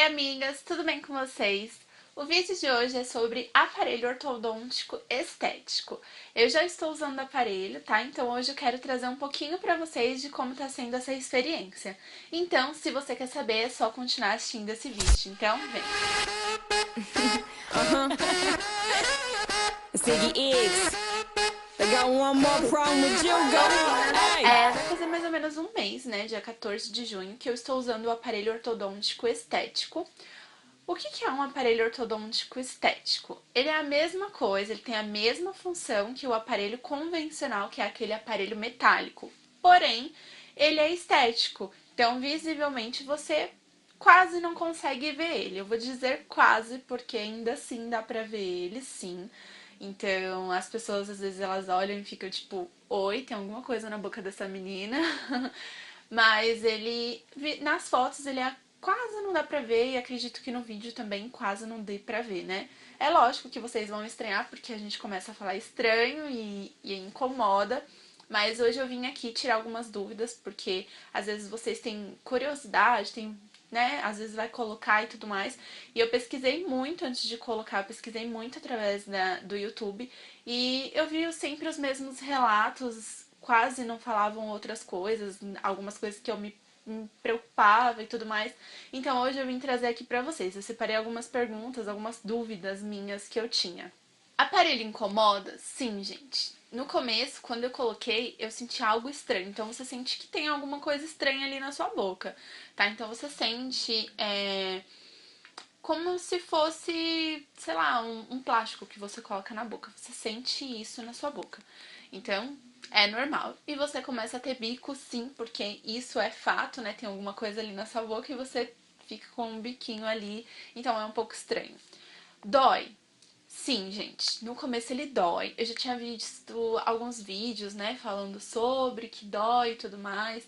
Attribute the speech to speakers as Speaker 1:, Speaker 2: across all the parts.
Speaker 1: amigas, tudo bem com vocês? O vídeo de hoje é sobre aparelho ortodôntico estético. Eu já estou usando o aparelho, tá? Então hoje eu quero trazer um pouquinho pra vocês de como tá sendo essa experiência. Então, se você quer saber, é só continuar assistindo esse vídeo. Então, vem!
Speaker 2: Ziggy X. I got one more problem with you, go. Hey.
Speaker 1: Vai fazer mais ou menos um mês, né? Dia 14 de junho, que eu estou usando o aparelho ortodôntico estético. O que é um aparelho ortodôntico estético? Ele é a mesma coisa, ele tem a mesma função que o aparelho convencional, que é aquele aparelho metálico. Porém, ele é estético. Então, visivelmente, você quase não consegue ver ele. Eu vou dizer quase, porque ainda assim dá pra ver ele, sim. Então, as pessoas, às vezes, elas olham e ficam tipo, oi, tem alguma coisa na boca dessa menina. Mas ele, nas fotos, ele é quase não dá pra ver e acredito que no vídeo também quase não dê pra ver, né? É lógico que vocês vão estranhar porque a gente começa a falar estranho e incomoda, mas hoje eu vim aqui tirar algumas dúvidas porque às vezes vocês têm curiosidade, tem, né? Às vezes vai colocar e tudo mais. E eu pesquisei muito antes de colocar, pesquisei muito através do YouTube e eu vi sempre os mesmos relatos, quase não falavam outras coisas, algumas coisas que eu me preocupava e tudo mais. Então hoje eu vim trazer aqui pra vocês. Eu separei algumas perguntas, algumas dúvidas minhas que eu tinha. Aparelho incomoda? Sim, gente. No começo, quando eu coloquei, eu senti algo estranho. Então você sente que tem alguma coisa estranha ali na sua boca, tá? Então você sente como se fosse, sei lá, um plástico que você coloca na boca. Você sente isso na sua boca. Então, é normal. E você começa a ter bico, sim, porque isso é fato, né? Tem alguma coisa ali na sua boca e você fica com um biquinho ali. Então, é um pouco estranho. Dói. Sim, gente, no começo ele dói. Eu já tinha visto alguns vídeos, né, falando sobre que dói e tudo mais.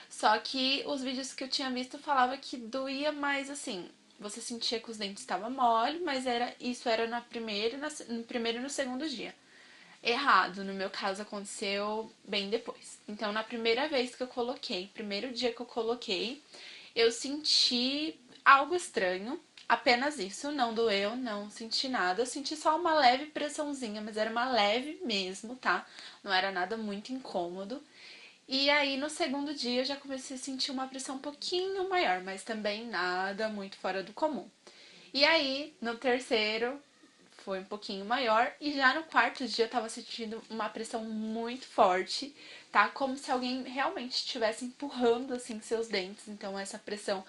Speaker 1: Só que os vídeos que eu tinha visto falava que doía mais assim. Você sentia que os dentes estavam mole, mas isso era no primeiro e no segundo dia. Errado, no meu caso aconteceu bem depois. Então, na primeira vez que eu coloquei, primeiro dia que eu coloquei, eu senti algo estranho, apenas isso, não doeu, não senti nada. Eu senti só uma leve pressãozinha, mas era uma leve mesmo, tá? Não era nada muito incômodo. E aí no segundo dia eu já comecei a sentir uma pressão um pouquinho maior, mas também nada muito fora do comum. E aí no terceiro foi um pouquinho maior e já no quarto dia eu tava sentindo uma pressão muito forte, tá? Como se alguém realmente estivesse empurrando assim seus dentes. Então essa pressão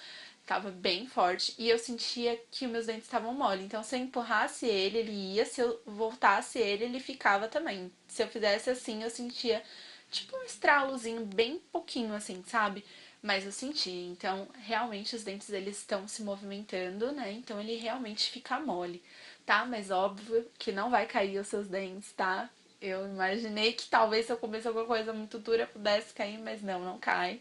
Speaker 1: tava bem forte e eu sentia que meus dentes estavam mole. Então se eu empurrasse ele, ele ia, se eu voltasse ele, ele ficava também. Se eu fizesse assim, eu sentia tipo um estralozinho bem pouquinho assim, sabe? Mas eu senti, então realmente os dentes eles estão se movimentando, né? Então ele realmente fica mole, tá? Mas óbvio que não vai cair os seus dentes, tá? Eu imaginei que talvez se eu comesse alguma coisa muito dura pudesse cair, mas não, não cai.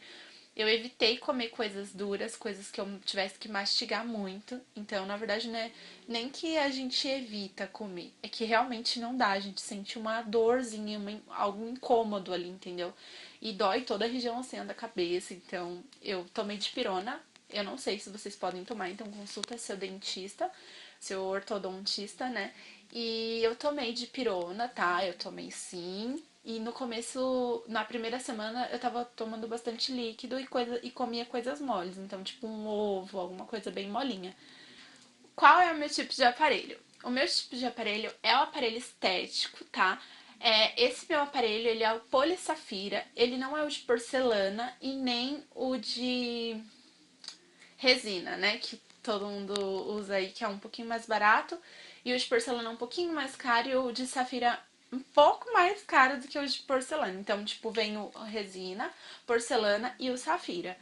Speaker 1: Eu evitei comer coisas duras, coisas que eu tivesse que mastigar muito. Então, na verdade, não é nem que a gente evita comer, é que realmente não dá. A gente sente uma dorzinha, algo incômodo ali, entendeu? E dói toda a região assim da cabeça. Então, eu tomei dipirona. Eu não sei se vocês podem tomar, então consulta seu dentista, seu ortodontista, né? E eu tomei dipirona, tá? Eu tomei sim. E no começo, na primeira semana, eu tava tomando bastante líquido e comia coisas moles. Então, tipo um ovo, alguma coisa bem molinha. Qual é o meu tipo de aparelho? O meu tipo de aparelho é o aparelho estético, tá? Esse meu aparelho, ele é o polissafira. Ele não é o de porcelana e nem o de resina, né? Que todo mundo usa aí, que é um pouquinho mais barato. E o de porcelana é um pouquinho mais caro e o de safira um pouco mais caro do que o de porcelana. Então, tipo, vem o resina, porcelana e o safira.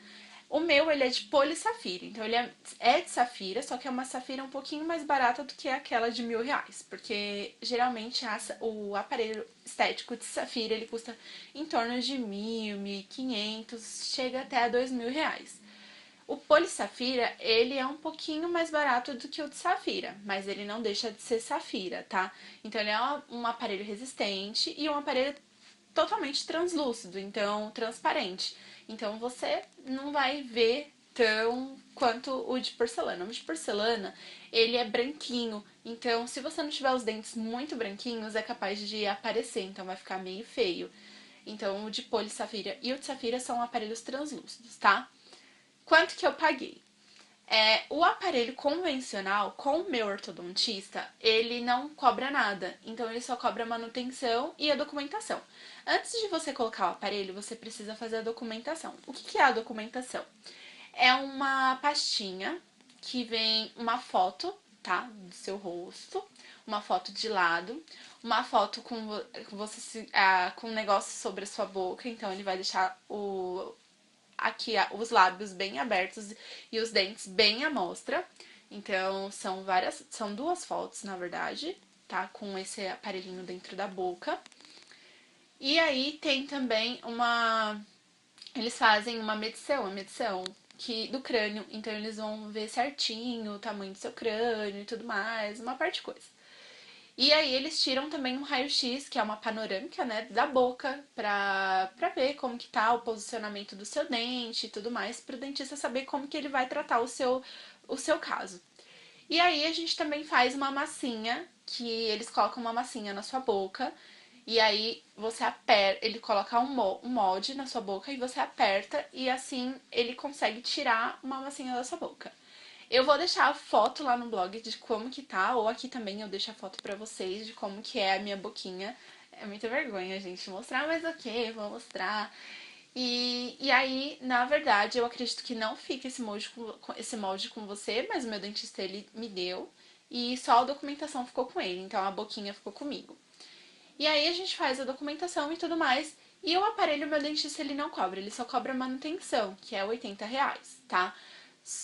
Speaker 1: O meu, ele é de polissafira, então ele é de safira, só que é uma safira um pouquinho mais barata do que aquela de R$ 1.000, porque geralmente o aparelho estético de safira, ele custa em torno de 1.000, 1.500, chega até a R$ 2.000. O polissafira, ele é um pouquinho mais barato do que o de safira, mas ele não deixa de ser safira, tá? Então ele é um aparelho resistente e um aparelho totalmente translúcido, então transparente. Então você não vai ver tão quanto o de porcelana. O de porcelana, ele é branquinho, então se você não tiver os dentes muito branquinhos, é capaz de aparecer, então vai ficar meio feio. Então o de polissafira e o de safira são aparelhos translúcidos, tá? Quanto que eu paguei? O aparelho convencional, com o meu ortodontista, ele não cobra nada. Então, ele só cobra a manutenção e a documentação. Antes de você colocar o aparelho, você precisa fazer a documentação. O que é a documentação? É uma pastinha que vem uma foto, tá? Do seu rosto, uma foto de lado, uma foto com você com um negócio sobre a sua boca. Então, ele vai deixar aqui os lábios bem abertos e os dentes bem à mostra. Então, são duas fotos, na verdade, tá? Com esse aparelhinho dentro da boca. E aí tem também eles fazem uma medição do crânio, então eles vão ver certinho o tamanho do seu crânio e tudo mais, uma parte de coisa. E aí eles tiram também um raio-x, que é uma panorâmica, né, da boca, pra ver como que tá o posicionamento do seu dente e tudo mais, pro dentista saber como que ele vai tratar o seu caso. E aí a gente também faz uma massinha, que eles colocam uma massinha na sua boca, e aí você aperta, ele coloca um molde na sua boca e você aperta, e assim ele consegue tirar uma massinha da sua boca. Eu vou deixar a foto lá no blog de como que tá, ou aqui também eu deixo a foto pra vocês de como que é a minha boquinha. É muita vergonha, gente, mostrar, mas ok, vou mostrar. E aí, na verdade, eu acredito que não fica esse molde com você, mas o meu dentista, ele me deu. E só a documentação ficou com ele, então a boquinha ficou comigo. E aí a gente faz a documentação e tudo mais. E o aparelho, meu dentista, ele não cobra, ele só cobra manutenção, que é R$ 80, tá?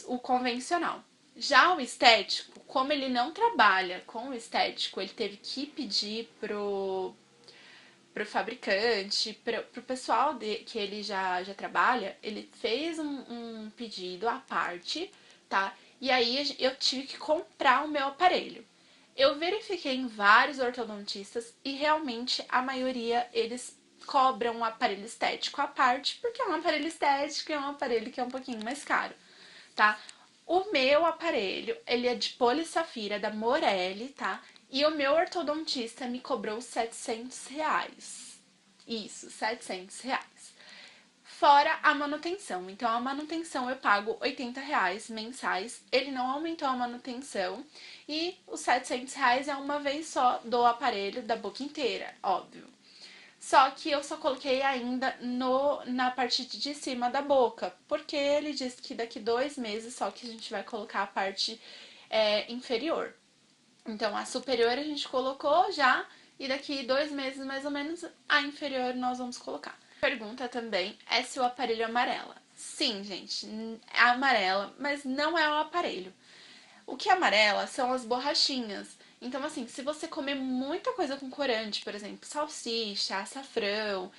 Speaker 1: O convencional. Já o estético, como ele não trabalha com o estético, ele teve que pedir pro fabricante, pro pessoal que ele já trabalha, ele fez um pedido à parte, tá? E aí eu tive que comprar o meu aparelho. Eu verifiquei em vários ortodontistas e realmente a maioria eles cobram um aparelho estético à parte, porque é um aparelho estético e é um aparelho que é um pouquinho mais caro, tá? O meu aparelho, ele é de polissafira da Morelli, tá? E o meu ortodontista me cobrou R$ 700. Isso, R$ 700. Fora a manutenção. Então, a manutenção eu pago R$ 80 mensais. Ele não aumentou a manutenção. E os R$ 700 é uma vez só do aparelho da boca inteira, óbvio. Só que eu só coloquei ainda na parte de cima da boca, porque ele disse que daqui 2 meses só que a gente vai colocar a parte inferior. Então, a superior a gente colocou já, e daqui 2 meses mais ou menos a inferior nós vamos colocar. Pergunta também é se o aparelho amarela. Sim, gente, é amarela, mas não é o aparelho. O que amarela são as borrachinhas. Então, assim, se você comer muita coisa com corante, por exemplo, salsicha, açafrão,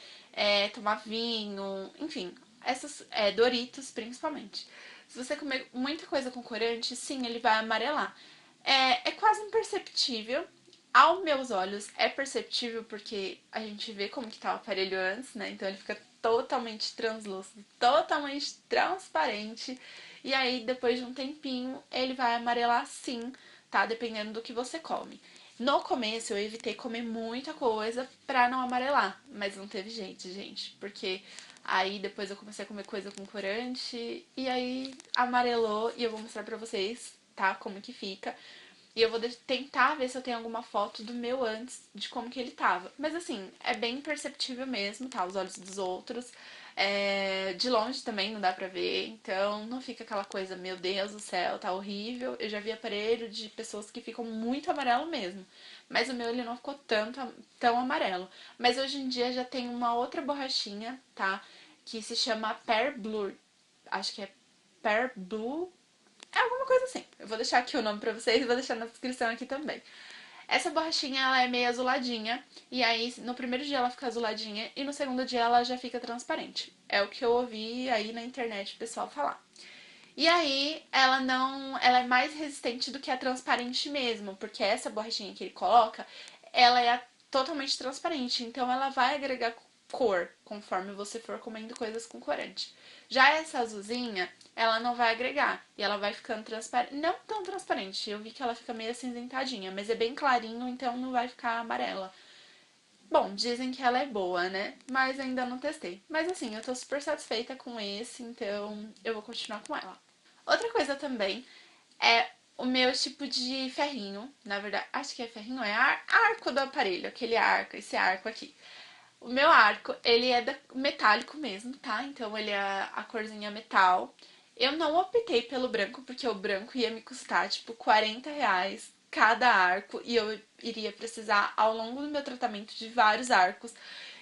Speaker 1: tomar vinho, enfim, essas Doritos principalmente. Se você comer muita coisa com corante, sim, ele vai amarelar. É quase imperceptível. Aos meus olhos é perceptível porque a gente vê como que tá o aparelho antes, né? Então ele fica totalmente translúcido, totalmente transparente. E aí, depois de um tempinho, ele vai amarelar sim, tá? Dependendo do que você come. No começo, eu evitei comer muita coisa pra não amarelar, mas não teve jeito, gente. Porque aí depois eu comecei a comer coisa com corante e aí amarelou e eu vou mostrar pra vocês, tá? Como que fica. E eu vou tentar ver se eu tenho alguma foto do meu antes, de como que ele tava. Mas assim, é bem perceptível mesmo, tá? Os olhos dos outros. De longe também não dá pra ver, então não fica aquela coisa, meu Deus do céu, tá horrível. Eu já vi aparelho de pessoas que ficam muito amarelo mesmo. Mas o meu ele não ficou tão amarelo. Mas hoje em dia já tem uma outra borrachinha, tá? Que se chama Pear Blue. Acho que é Pear Blue. É alguma coisa assim. Eu vou deixar aqui o nome pra vocês e vou deixar na descrição aqui também. Essa borrachinha, ela é meio azuladinha. E aí, no primeiro dia ela fica azuladinha e no segundo dia ela já fica transparente. É o que eu ouvi aí na internet o pessoal falar. E aí, ela é mais resistente do que a transparente mesmo, porque essa borrachinha que ele coloca, ela é totalmente transparente, então ela vai agregar cor conforme você for comendo coisas com corante. Já essa azulzinha, ela não vai agregar. E ela vai ficando transparente, não tão transparente, eu vi que ela fica meio acinzentadinha, mas é bem clarinho, então não vai ficar amarela. Bom, dizem que ela é boa, né? Mas ainda não testei. Mas assim, eu tô super satisfeita com esse, então eu vou continuar com ela. Outra coisa também é o meu tipo de ferrinho. Na verdade, acho que é ferrinho, é arco do aparelho, aquele arco, esse arco aqui. O meu arco, ele é metálico mesmo, tá? Então ele é a corzinha metal. Eu não optei pelo branco, porque o branco ia me custar, tipo, R$ 40 cada arco. E eu iria precisar, ao longo do meu tratamento, de vários arcos.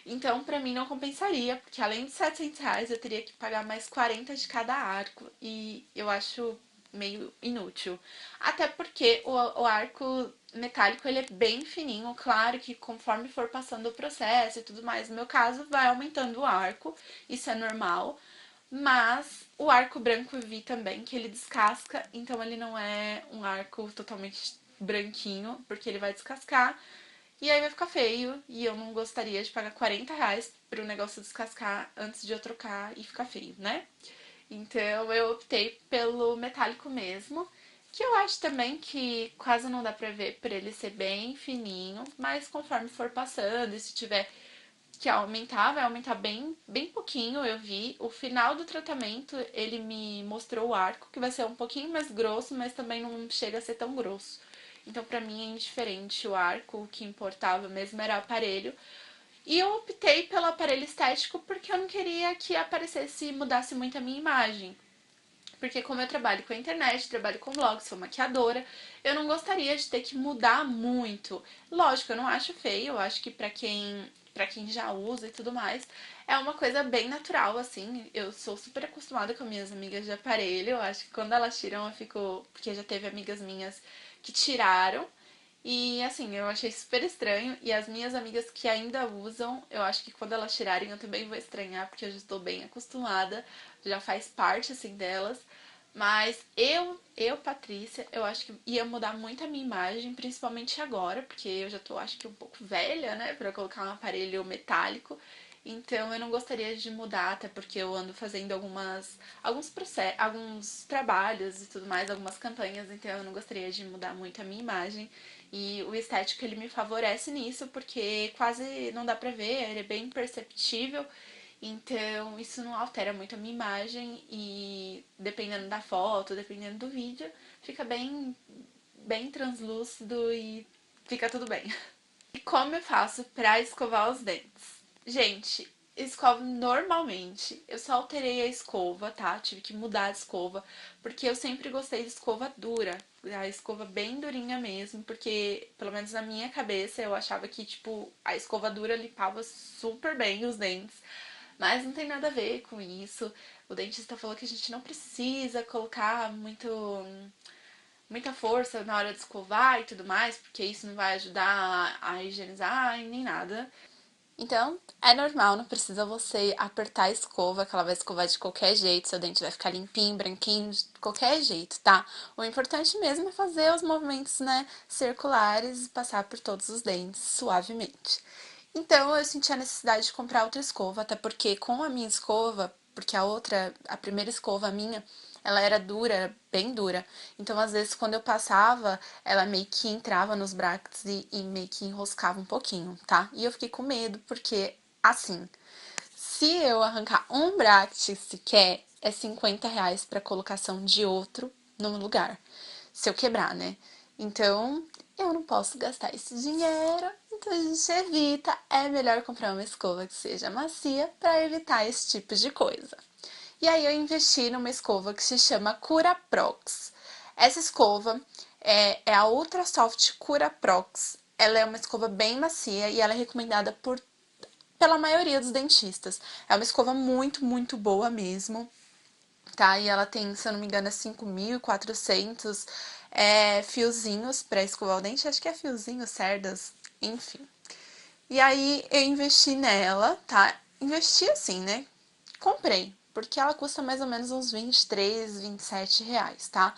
Speaker 1: Então, pra mim, não compensaria, porque além de R$ 700, eu teria que pagar mais 40 de cada arco. E eu acho meio inútil. Até porque o arco metálico ele é bem fininho, claro que conforme for passando o processo e tudo mais, no meu caso, vai aumentando o arco, isso é normal. Mas o arco branco eu vi também que ele descasca, então ele não é um arco totalmente branquinho, porque ele vai descascar e aí vai ficar feio. E eu não gostaria de pagar R$ 40 para o negócio descascar antes de eu trocar e ficar feio, né? Então eu optei pelo metálico mesmo, que eu acho também que quase não dá pra ver por ele ser bem fininho, mas conforme for passando e se tiver que aumentar, vai aumentar bem, bem pouquinho, eu vi. O final do tratamento, ele me mostrou o arco, que vai ser um pouquinho mais grosso, mas também não chega a ser tão grosso. Então, pra mim, é indiferente o arco, o que importava mesmo era o aparelho. E eu optei pelo aparelho estético porque eu não queria que aparecesse e mudasse muito a minha imagem. Porque como eu trabalho com a internet, trabalho com blog, sou maquiadora, eu não gostaria de ter que mudar muito. Lógico, eu não acho feio, eu acho que pra quem já usa e tudo mais, é uma coisa bem natural, assim. Eu sou super acostumada com minhas amigas de aparelho, eu acho que quando elas tiram eu fico... Porque já teve amigas minhas que tiraram, e assim, eu achei super estranho. E as minhas amigas que ainda usam, eu acho que quando elas tirarem eu também vou estranhar, porque eu já estou bem acostumada, já faz parte assim delas. Mas Patrícia, eu acho que ia mudar muito a minha imagem, principalmente agora, porque eu já tô, acho que um pouco velha, né, pra colocar um aparelho metálico. Então eu não gostaria de mudar, até porque eu ando fazendo alguns processos, alguns trabalhos e tudo mais, algumas campanhas, então eu não gostaria de mudar muito a minha imagem. E o estético ele me favorece nisso, porque quase não dá pra ver, ele é bem perceptível. Então, isso não altera muito a minha imagem e dependendo da foto, dependendo do vídeo, fica bem, bem translúcido e fica tudo bem. E como eu faço pra escovar os dentes? Gente, escovo normalmente. Eu só alterei a escova, tá? Tive que mudar a escova, porque eu sempre gostei de escova dura. A escova bem durinha mesmo, porque pelo menos na minha cabeça eu achava que, tipo, a escova dura limpava super bem os dentes. Mas não tem nada a ver com isso. O dentista falou que a gente não precisa colocar muita força na hora de escovar e tudo mais, porque isso não vai ajudar a higienizar e nem nada. Então, é normal, não precisa você apertar a escova, que ela vai escovar de qualquer jeito, seu dente vai ficar limpinho, branquinho, de qualquer jeito, tá? O importante mesmo é fazer os movimentos, né, circulares e passar por todos os dentes suavemente. Então, eu senti a necessidade de comprar outra escova, até porque com a minha escova, porque a primeira escova minha, ela era dura, era bem dura. Então, às vezes, quando eu passava, ela meio que entrava nos brackets e meio que enroscava um pouquinho, tá? E eu fiquei com medo, porque, assim, se eu arrancar um bracket sequer, é R$ 50 para colocação de outro no lugar. Se eu quebrar, né? Então, eu não posso gastar esse dinheiro, então a gente evita. É melhor comprar uma escova que seja macia para evitar esse tipo de coisa. E aí eu investi numa escova que se chama Cura Prox. Essa escova é a Ultra Soft Cura Prox. Ela é uma escova bem macia e ela é recomendada pela maioria dos dentistas. É uma escova muito, muito boa mesmo, tá? E ela tem, se eu não me engano, 5.400 fiozinhos para escovar o dente. Acho que é fiozinho, cerdas, enfim. E aí eu investi nela, tá? Investi assim, né? Comprei, porque ela custa mais ou menos uns R$ 23, R$ 27, tá?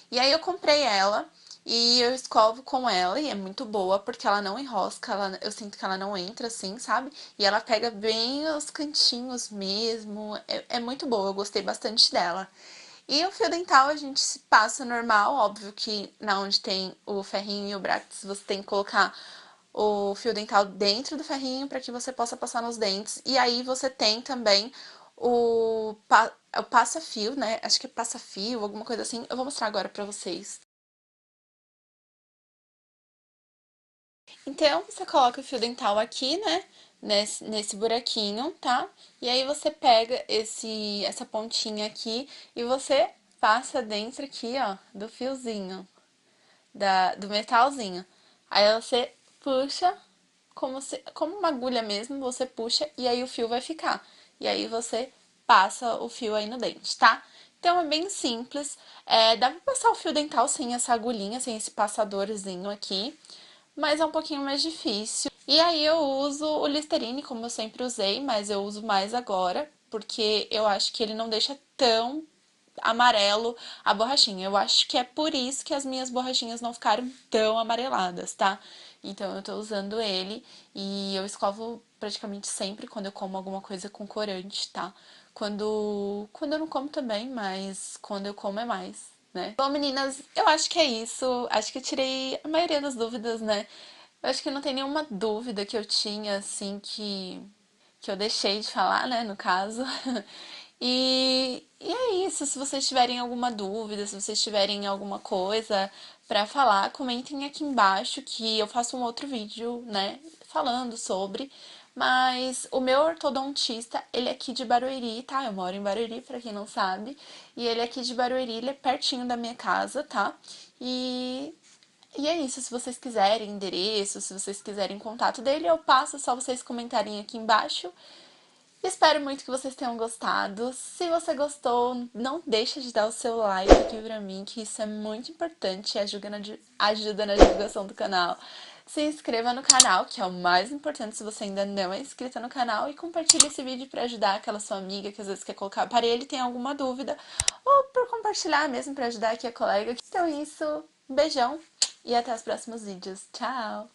Speaker 1: E aí eu comprei ela e eu escovo com ela e é muito boa porque ela não enrosca, eu sinto que ela não entra assim, sabe? E ela pega bem os cantinhos mesmo, é muito boa, eu gostei bastante dela. E o fio dental a gente se passa normal, óbvio que na onde tem o ferrinho e o brackets você tem que colocar o fio dental dentro do ferrinho para que você possa passar nos dentes. E aí você tem também o passa-fio, né? Acho que é passa-fio, alguma coisa assim. Eu vou mostrar agora para vocês. Então, você coloca o fio dental aqui, né? Nesse buraquinho, tá? E aí você pega essa pontinha aqui e você passa dentro aqui, ó, do fiozinho, do metalzinho. Aí você puxa como uma agulha mesmo, você puxa e aí o fio vai ficar. E aí você passa o fio aí no dente, tá? Então é bem simples. Dá pra passar o fio dental sem essa agulhinha, sem esse passadorzinho aqui, mas é um pouquinho mais difícil. E aí eu uso o Listerine, como eu sempre usei, mas eu uso mais agora, porque eu acho que ele não deixa tão amarelo a borrachinha. Eu acho que é por isso que as minhas borrachinhas não ficaram tão amareladas, tá? Então eu tô usando ele e eu escovo praticamente sempre quando eu como alguma coisa com corante, tá? Quando eu não como também, mas quando eu como é mais, né? Bom, meninas, eu acho que é isso. Acho que eu tirei a maioria das dúvidas, né? Eu acho que não tem nenhuma dúvida que eu tinha, assim, que eu deixei de falar, né, no caso. E é isso. Se vocês tiverem alguma dúvida, se vocês tiverem alguma coisa pra falar, comentem aqui embaixo que eu faço um outro vídeo, né, falando sobre. Mas o meu ortodontista, ele é aqui de Barueri, tá? Eu moro em Barueri, pra quem não sabe. E ele é aqui de Barueri, ele é pertinho da minha casa, tá? E e é isso, se vocês quiserem endereço, se vocês quiserem contato dele, eu passo, é só vocês comentarem aqui embaixo. Espero muito que vocês tenham gostado. Se você gostou, não deixa de dar o seu like aqui pra mim, que isso é muito importante e ajuda na divulgação do canal. Se inscreva no canal, que é o mais importante se você ainda não é inscrita no canal, e compartilhe esse vídeo para ajudar aquela sua amiga que às vezes quer colocar aparelho e tem alguma dúvida, ou por compartilhar mesmo para ajudar aqui a colega. Então é isso, um beijão e até os próximos vídeos. Tchau!